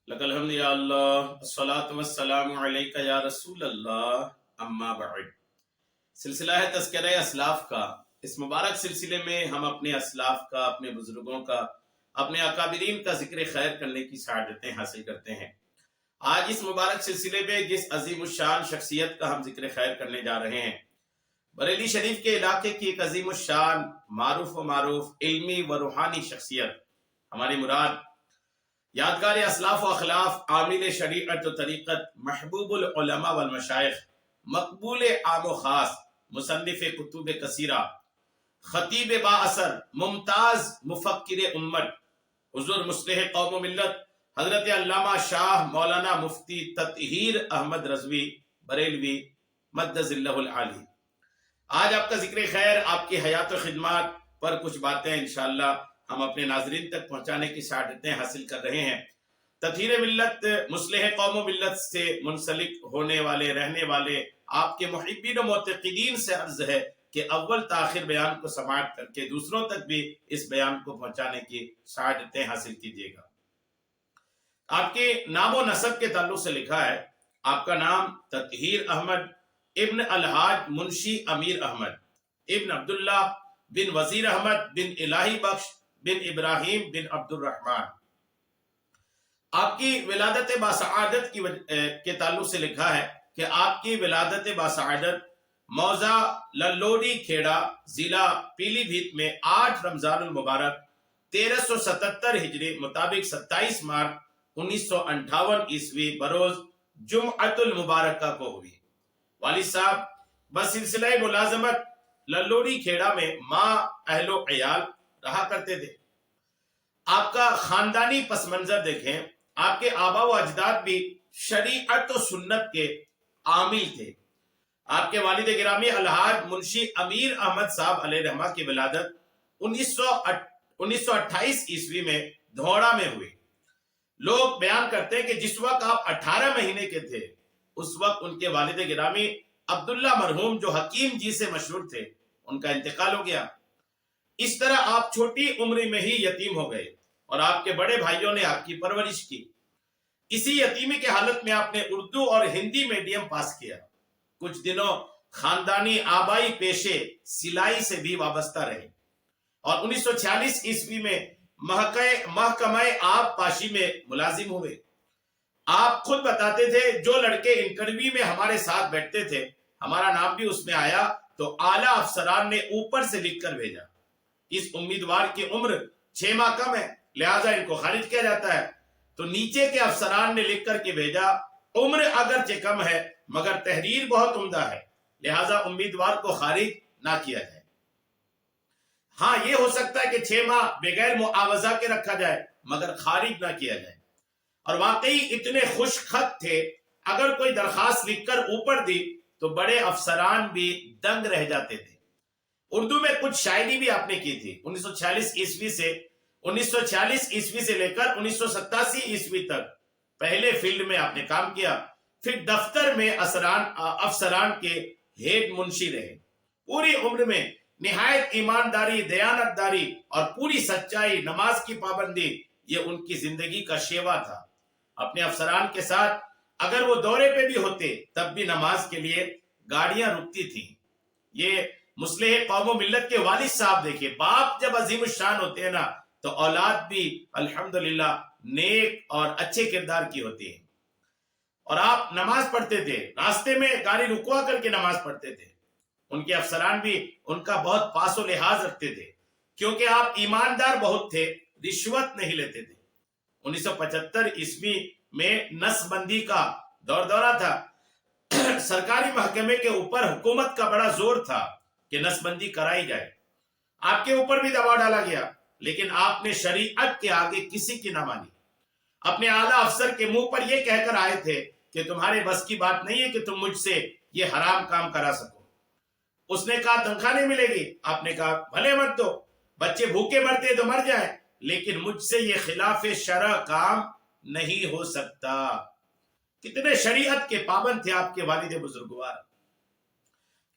لک الحمد یا اللہ الصلاۃ والسلام علیک یا رسول اللہ اما بعد۔ سلسلہ ہے تذکرہ اسلاف کا۔ اس مبارک سلسلے میں ہم اپنے اسلاف کا، اپنے بزرگوں کا، اپنے اکابرین کا ذکر خیر کرنے کی سعادتیں حاصل کرتے ہیں۔ آج اس مبارک سلسلے میں جس عظیم الشان شخصیت کا ہم ذکر خیر کرنے جا رہے ہیں، بریلی شریف کے علاقے کی ایک عظیم الشان معروف علمی و روحانی شخصیت، ہماری مراد یادگار اسلاف و اخلاف، عامل شریعت و طریقت، محبوب العلماء والمشائخ، مقبول عام و خاص، مصنف کتب کثیرہ، خطیب با اثر، ممتاز مفکر امت، حضور مصلح قوم و ملت، حضرت علامہ شاہ مولانا مفتی تطہیر احمد رضوی بریلوی مدظ اللہ العالی۔ آج آپ کا ذکر خیر، آپ کی حیات و خدمات پر کچھ باتیں انشاءاللہ ہم اپنے ناظرین تک پہنچانے کی سعادتیں حاصل کر رہے ہیں۔ تطہیر ملت، مصلح قوم و ملت سے منسلک ہونے والے، رہنے والے آپ کے محبین و معتقدین سے عرض ہے کہ اول تاخیر بیان کو سماعت کر کے دوسروں تک بھی اس بیان کو پہنچانے کی سعادتیں حاصل کیجیے گا۔ آپ کے نام و نسب کے تعلق سے لکھا ہے، آپ کا نام تطہیر احمد ابن الحاج منشی امیر احمد ابن عبداللہ بن وزیر احمد بن الہی بخش بن ابراہیم بن عبد الرحمن۔ آپ کی ولادت باسعادت کے تعلق سے لکھا ہے کہ آپ کی ولادت باسعادت موضع للوڑی کھیڑا ضلع پیلی بھیت میں 8 رمضان المبارک 1377 ہجری مطابق 27 مارچ 1958 عیسوی بروز جمعۃ المبارکہ کو ہوئی۔ والد صاحب بسلسلہ ملازمت للوڑی کھیڑا میں ماں اہل و عیال رہا کرتے تھے۔ آپ کا خاندانی پس منظر دیکھیں، آپ کے آبا و اجداد بھی شریعت و سنت کے عامل تھے۔ آپ کے والد گرامی الحاج منشی امیر احمد صاحب علیہ رحمہ کی ولادت 1928 عیسوی میں دھوڑا میں ہوئی۔ لوگ بیان کرتے ہیں کہ جس وقت آپ 18 مہینے کے تھے، اس وقت ان کے والد گرامی عبداللہ مرحوم جو حکیم جی سے مشہور تھے، ان کا انتقال ہو گیا۔ اس طرح آپ چھوٹی عمر میں ہی یتیم ہو گئے اور آپ کے بڑے بھائیوں نے آپ کی پرورش کی۔ اسی یتیمی کے حالت میں آپ نے اردو اور ہندی میڈیم پاس کیا۔ کچھ دنوں خاندانی آبائی پیشے سلائی سے بھی وابستہ رہے اور 1946 عیسوی میں محکمہ آب پاشی میں ملازم ہوئے۔ آپ خود بتاتے تھے، جو لڑکے انٹرویو میں ہمارے ساتھ بیٹھتے تھے، ہمارا نام بھی اس میں آیا تو اعلیٰ افسران نے اوپر سے لکھ کر بھیجا، اس امیدوار کی عمر 6 ماہ کم ہے، لہٰذا ان کو خارج کیا جاتا ہے۔ تو نیچے کے افسران نے لکھ کر کے بھیجا، عمر اگرچہ کم ہے مگر تحریر بہت عمدہ ہے، لہٰذا امیدوار کو خارج نہ کیا جائے۔ ہاں یہ ہو سکتا ہے کہ 6 ماہ بغیر معاوضہ کے رکھا جائے مگر خارج نہ کیا جائے۔ اور واقعی اتنے خوش خط تھے، اگر کوئی درخواست لکھ کر اوپر دی تو بڑے افسران بھی دنگ رہ جاتے تھے۔ اردو میں کچھ شاعری بھی آپ نے کی تھی۔ 1946 عیسوی سے لے کر 1987 عیسوی تک پہلے فیلڈ میں آپ نے کام کیا، پھر دفتر میں افسران کے ہیڈ منشی رہے۔ پوری عمر میں نہایت ایمانداری، دیانتداری اور پوری سچائی، نماز کی پابندی، یہ ان کی زندگی کا شیوا تھا۔ اپنے افسران کے ساتھ اگر وہ دورے پہ بھی ہوتے تب بھی نماز کے لیے گاڑیاں رکتی تھیں۔ یہ مصلح قوم و ملت کے والد صاحب دیکھیں، باپ جب عظیم الشان ہوتے ہیں نا تو اولاد بھی الحمدللہ نیک اور اچھے کردار کی ہوتی ہے۔ اور آپ نماز پڑھتے تھے، راستے میں گاڑی رکوا کر کے نماز پڑھتے تھے۔ ان کے افسران بھی ان کا بہت پاس و لحاظ رکھتے تھے کیونکہ آپ ایماندار بہت تھے، رشوت نہیں لیتے تھے۔ 1975 عیسوی میں نس بندی کا دورہ تھا۔ سرکاری محکمے کے اوپر حکومت کا بڑا زور تھا کہ نس بندی کرائی جائے۔ آپ کے اوپر بھی دباؤ ڈالا گیا لیکن آپ نے شریعت کے آگے کسی کی نہ مانی۔ اپنے اعلیٰ افسر کے منہ پر یہ کہہ کر آئے تھے کہ تمہارے بس کی بات نہیں ہے کہ تم مجھ سے یہ حرام کام کرا سکو۔ اس نے کہا تنخواہ نہیں ملے گی، آپ نے کہا بھلے مت دو، بچے بھوکے مرتے تو مر جائیں لیکن مجھ سے یہ خلاف شرع کام نہیں ہو سکتا۔ کتنے شریعت کے پابند تھے آپ کے والد بزرگوار۔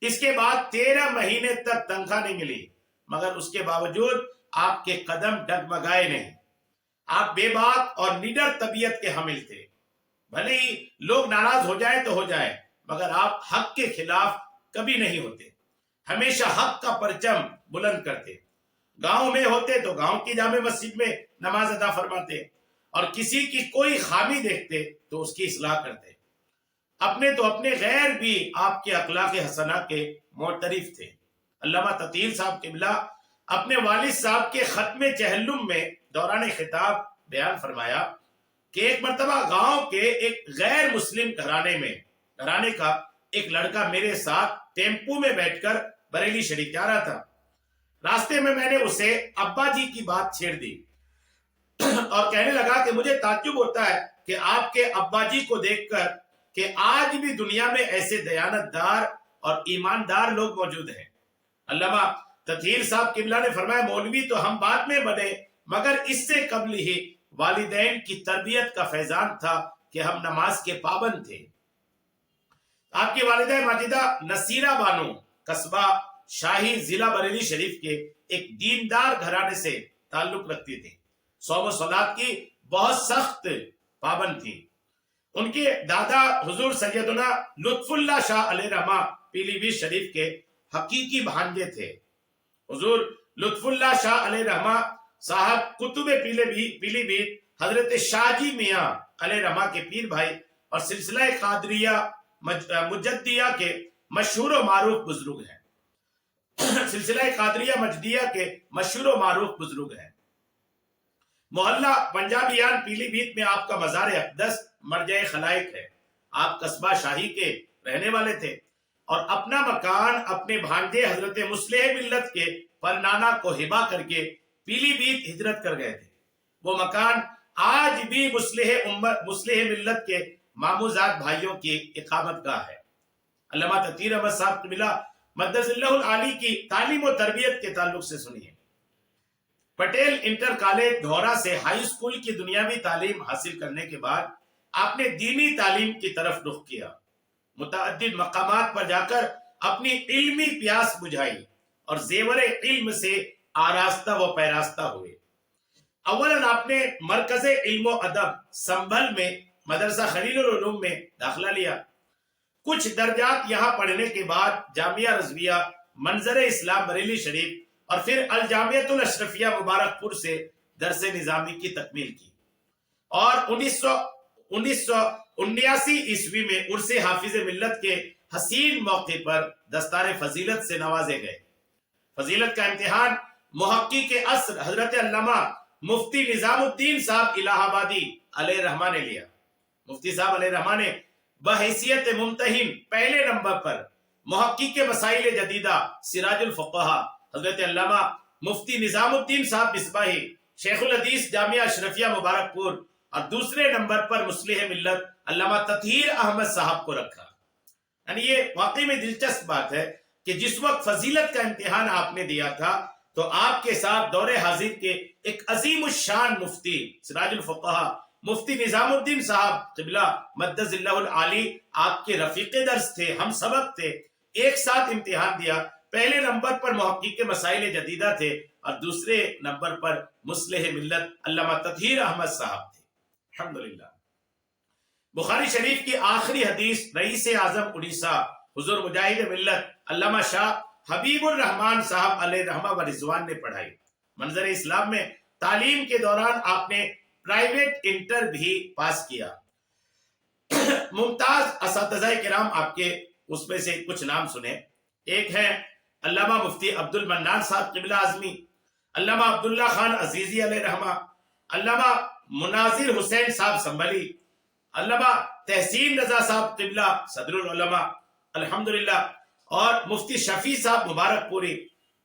اس کے بعد 13 مہینے تک تنخواہ نہیں ملی مگر اس کے باوجود آپ کے قدم ڈگمگائے نہیں۔ آپ بے باک اور نڈر طبیعت کے حامل تھے. بھلے ہی لوگ ناراض ہو جائیں تو ہو جائیں، مگر آپ حق کے خلاف کبھی نہیں ہوتے، ہمیشہ حق کا پرچم بلند کرتے. گاؤں میں ہوتے تو گاؤں کی جامع مسجد میں نماز ادا فرماتے، اور کسی کی کوئی خامی دیکھتے تو اس کی اصلاح کرتے. اپنے تو اپنے غیر بھی آپ کے اخلاق حسنہ کے معترف تھے. علامہ تطہیر صاحب قبلہ اپنے والد صاحب کے ختم چہلم میں دوران خطاب بیان فرمایا کہ ایک مرتبہ گاؤں کے ایک غیر مسلم گھرانے کا ایک لڑکا میرے ساتھ ٹیمپو میں بیٹھ کر بریلی شریف جا رہا تھا. راستے میں نے اسے ابا جی کی بات چھیڑ دی اور کہنے لگا کہ مجھے تعجب ہوتا ہے کہ آپ کے ابا جی کو دیکھ کر کہ آج بھی دنیا میں ایسے دیانت دار اور ایماندار لوگ موجود ہیں. علامہ تطہیر صاحب قبلہ نے فرمایا مولوی تو ہم بعد میں بنے، مگر اس سے قبل ہی والدین کی تربیت کا فیضان تھا کہ ہم نماز کے پابند تھے. آپ کی والدہ ماجدہ نصیرہ بانو قصبہ شاہی ضلع بریلی شریف کے ایک دیندار گھرانے سے تعلق رکھتی تھی. صوم و صلات کی بہت سخت پابند تھی. ان کے دادا حضور سیدنا لطف اللہ شاہ علیہ رحمہ پیلی بھیت شریف کے حقیقی بھانجے تھے. حضور لطف اللہ شاہ علیہ رحمہ صاحب کتب پیلی بھیت حضرت شاہ جی میاں علیہ رحمہ کے پیر بھائی اور سلسلہ قادریہ مجدیہ کے مشہور و معروف بزرگ ہیں. سلسلہ قادریہ مجدیہ کے مشہور و معروف بزرگ ہیں. محلہ پنجابیان پیلی بھیت میں آپ کا مزار اقدس مرجع خلائق ہے. آپ قصبہ شاہی کے رہنے والے تھے اور اپنا مکان اپنے بھانجے حضرت مصلح ملت کے پرنانا کو ہبا کر کے پیلی بھیت ہجرت کر گئے تھے. وہ مکان آج بھی مصلح ملت کے ماموزاد بھائیوں کی اقامت گاہ ہے. علامہ تطہیر احمد صاحب قبلہ مدث اللہ العالی کی تعلیم و تربیت کے تعلق سے سنیے. پٹیل انٹر کالج دھورا سے ہائی اسکول کی دنیاوی تعلیم حاصل کرنے کے بعد آپ نے دینی تعلیم کی طرف رخ کیا. متعدد مقامات پر جا کر اپنی علمی پیاس بجھائی اور زیور علم سے آراستہ و پیراستہ ہوئے. اولاً آپ نے مرکز علم و ادب سنبھل میں مدرسہ خلیل العلوم میں داخلہ لیا. کچھ درجات یہاں پڑھنے کے بعد جامعہ رضویہ منظر اسلام بریلی شریف اور پھر الجامعۃ الاشرفیہ مبارک پور سے درس نظامی کی تکمیل کی اور 1979 عیسوی میں عرس حافظ ملت کے حسین موقع پر دستار فضیلت سے نوازے گئے. فضیلت کا امتحان محقق کے عصر حضرت علامہ مفتی نظام الدین صاحب الہ آبادی علیہ رحمہ نے لیا. مفتی صاحب علیہ رحمہ نے بحیثیت ممتحن پہلے نمبر پر محقق کے مسائل جدیدہ سراج الفقہا حضرت علامہ مفتی نظام الدین صاحب مصباحی شیخ الحدیث جامعہ اشرفیہ مبارک پور اور دوسرے نمبر پر مصلح ملت علامہ تطہیر احمد صاحب کو رکھا. یعنی یہ واقعی میں دلچسپ بات ہے کہ جس وقت فضیلت کا امتحان آپ نے دیا تھا تو آپ کے ساتھ دور حاضر کے ایک عظیم الشان مفتی سراج الفقہا مفتی نظام الدین صاحب قبلہ مدث اللہ العالی آپ کے رفیق درس تھے، ہم سبق تھے. ایک ساتھ امتحان دیا. پہلے نمبر پر محقق کے مسائل جدیدہ تھے اور دوسرے نمبر پر مصلح ملت علامہ تطہیر احمد صاحب تھے. الحمدللہ. بخاری شریف کی آخری حدیث رئیس اعظم اڑیسہ حضور مجاہد ملت علامہ شاہ حبیب الرحمان صاحب علیہ رحمہ و رضوان نے پڑھائی. منظر اسلام میں تعلیم کے دوران آپ نے پرائیویٹ انٹر بھی پاس کیا. ممتاز اساتذہ کرام آپ کے اس میں سے کچھ نام سنیں. ایک ہے علامہ مفتی عبد المنان صاحب قبلہ اعظمی، علامہ عبداللہ خان عزیزی علیہ رحمہ، علامہ مناظر حسین صاحب سنبھلی، علامہ تحسین رضا صاحب قبلہ صدر العلماء الحمدللہ، اور مفتی شفیع صاحب مبارک پوری،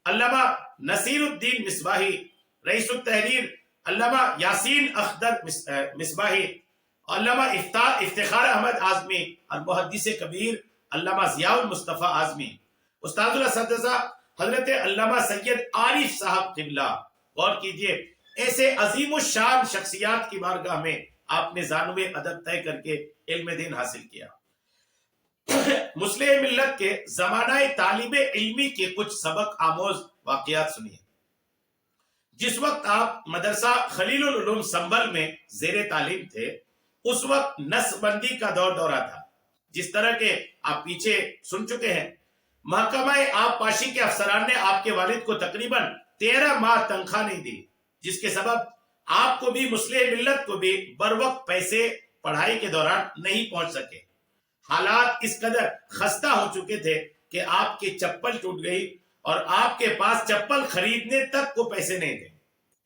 علامہ نصیر الدین مصباحی، رئیس التحریر علامہ یاسین اخدر مصباحی، علامہ افتخار احمد اعظمی اور محدث کبیر علامہ ضیاء المصطفیٰ اعظمی، استاد الاساتذہ حضرت علامہ سید عارف صاحب قبلہ. غور کیجئے ایسے عظیم الشان شخصیات کی بارگاہ میں آپ نے زانو ادب طے کر کے علم دین حاصل کیا. مصلح ملت کے زمانہ طالب علمی کے کچھ سبق آموز واقعات سنیے. جس وقت آپ مدرسہ خلیل العلوم سنبل میں زیر تعلیم تھے اس وقت نسل بندی کا دورہ تھا، جس طرح کے آپ پیچھے سن چکے ہیں۔ محکمہ آب پاشی کے افسران نے آپ کے والد کو تقریباً 13 ماہ تنخواہ نہیں دی، جس کے سبب آپ کو بھی مسلح ملت کو بھی بر وقت پیسے پڑھائی کے دوران نہیں پہنچ سکے۔ حالات اس قدر خستہ ہو چکے تھے کہ آپ کی چپل ٹوٹ گئی اور آپ کے پاس چپل خریدنے تک کو پیسے نہیں تھے۔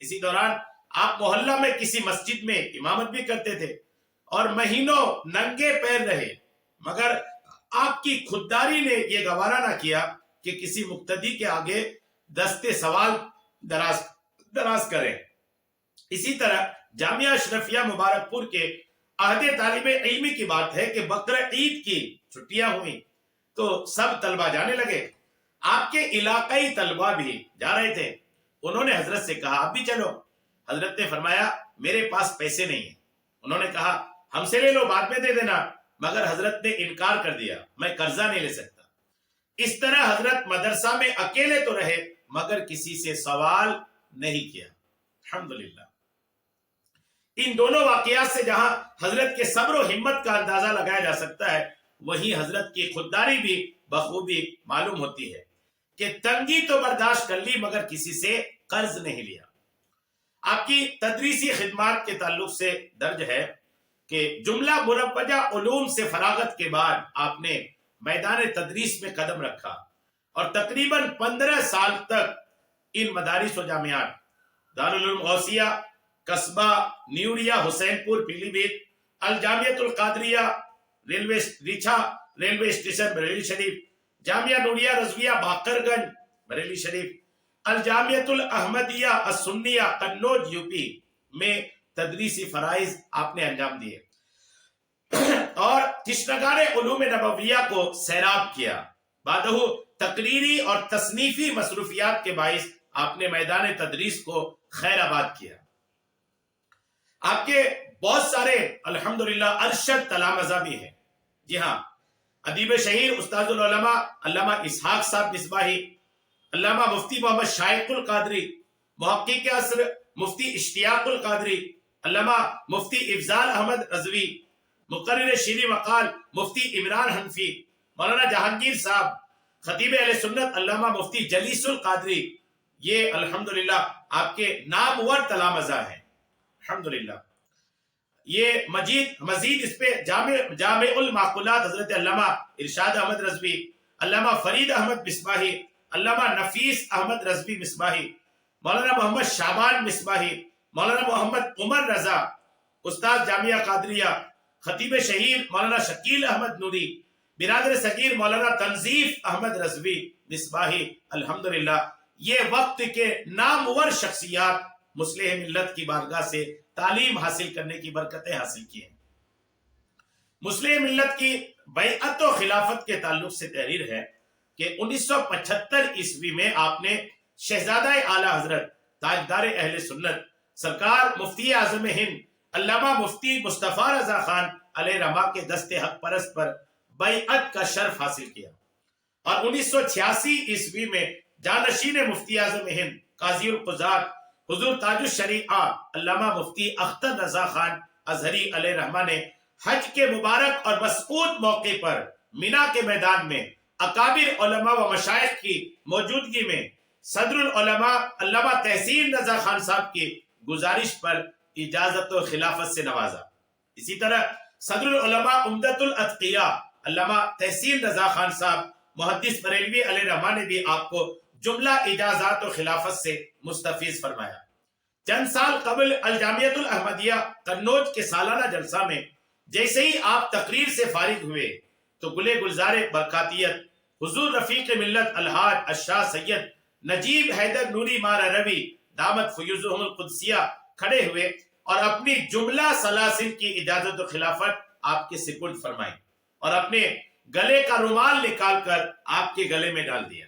اسی دوران آپ محلہ میں کسی مسجد میں امامت بھی کرتے تھے اور مہینوں ننگے پیر رہے، مگر آپ کی خودداری نے یہ گوارا نہ کیا کہ کسی مقتدی کے آگے دستے سوال دراز کریں۔ اسی طرح جامعہ اشرفیہ مبارک پور کے عہد طالب علمی کی بات ہے کہ بقرعید کی چھٹیاں ہوئیں تو سب طلبہ جانے لگے۔ آپ کے علاقائی طلبہ بھی جا رہے تھے۔ انہوں نے حضرت سے کہا آپ بھی چلو۔ حضرت نے فرمایا میرے پاس پیسے نہیں ہیں۔ انہوں نے کہا ہم سے لے لو، بعد میں دے دینا، مگر حضرت نے انکار کر دیا، میں قرضہ نہیں لے سکتا۔ اس طرح حضرت مدرسہ میں اکیلے تو رہے مگر کسی سے سوال نہیں کیا۔ الحمدللہ ان دونوں واقعات سے جہاں حضرت کے صبر و ہمت کا اندازہ لگایا جا سکتا ہے، وہیں حضرت کی خودداری بھی بخوبی معلوم ہوتی ہے کہ تنگی تو برداشت کر لی مگر کسی سے قرض نہیں لیا۔ آپ کی تدریسی خدمات کے تعلق سے درج ہے کہ جملہ مروجہ علوم سے فراغت کے بعد آپ نے میدان تدریس میں قدم رکھا اور تقریباً 15 سال تک ان مدارس و جامعات دارالعلوم غوثیہ قصبہ نیوریا حسین پور پیلی بھیت، الجامعۃ القادریہ ریلوے اسٹیشن بریلی شریف، جامعہ نوریہ رضویہ باقر گنج بریلی شریف، الجامعۃ الاحمدیہ السنیہ قنوج یوپی میں تدریسی فرائض آپ نے انجام دیے اور تشنگان علوم نبویہ کو سیراب کیا۔ بعدہ تقریری اور تصنیفی مصروفیات کے باعث آپ نے میدان تدریس کو خیر آباد کیا۔ آپ کے بہت سارے الحمدللہ ارشد تلامذہ بھی ہیں۔ جی ہاں، ادیب شہیر استاد العلماء علامہ اسحاق صاحب مصباحی، علامہ مفتی محمد شائق القادری، محقق عصر مفتی اشتیاق القادری، علامہ مفتی افضال احمد رضوی، مقرر شیریں مقال مفتی عمران حنفی، مولانا جہانگیر صاحب، خطیب اہل سنت علامہ مفتی جلیس القادری، یہ الحمدللہ آپ کے نامور تلامذہ ہیں۔ الحمدللہ یہ مزید اس پہ جامع المعقولات حضرت علامہ ارشاد احمد رضوی، علامہ فرید احمد مصباحی، علامہ نفیس احمد رضوی مصباحی، مولانا محمد شعبان مصباحی، مولانا محمد عمر رضا، استاد جامعہ قادریہ، خطیب شہیر مولانا شکیل احمد نوری، برادر صغیر مولانا تنظیف احمد رضوی مصباحی۔ الحمدللہ یہ وقت کے نامور شخصیات مسلح ملت کی بارگاہ سے تعلیم حاصل کرنے کی برکتیں حاصل کی ہیں۔ مسلح ملت کی بیعت و خلافت کے تعلق سے تحریر ہے کہ 1975 عیسوی میں آپ نے شہزادہ اعلی حضرت تاجدار اہل سنت سرکار مفتی اعظم ہند علامہ مفتی مصطفیٰ رضا خان علیہ رحمہ کے دست حق پرست پر بیعت کا شرف حاصل کیا اور 1986 عیسوی میں جانشین مفتی اعظم ہند قاضی القضات حضور تاج الشریعہ علامہ مفتی اختر رضا خان ازہری علیہ رحمہ نے حج کے مبارک اور مسعود موقع پر مینا کے میدان میں اکابر علماء و مشائخ کی موجودگی میں صدر العلماء علامہ تحسین رضا خان صاحب کی گزارش پر اجازت و خلافت سے نوازا۔ اسی طرح صدر العلماء عمدۃ الاتقیاء علامہ تحسین رضا خان صاحب محدث بریلوی علیہ رحمہ نے بھی آپ کو جملہ اجازات و خلافت سے مستفیض فرمایا۔ چند سال قبل الجامعۃ الاحمدیہ قنوج کے سالانہ جلسہ میں جیسے ہی آپ تقریر سے فارغ ہوئے تو گلے گلزار برکاتیت حضور رفیق ملت الحاج الشاہ سید نجیب حیدر نوری مار روی دامت فیوزہم القدسیہ کھڑے ہوئے اور اپنی جملہ سلاسل کی اجازت و خلافت آپ کے سپرد فرمائی اور اپنے گلے کا رومال نکال کر آپ کے گلے میں ڈال دیا۔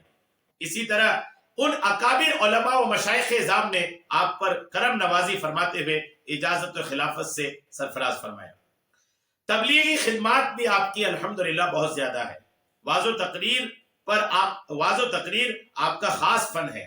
اسی طرح ان اکابر علماء و مشائخ اعظام نے آپ پر کرم نوازی فرماتے ہوئے اجازت و خلافت سے سرفراز فرمایا۔ تبلیغی خدمات بھی آپ کی الحمدللہ بہت زیادہ ہے۔ واضح تقریر آپ کا خاص فن ہے۔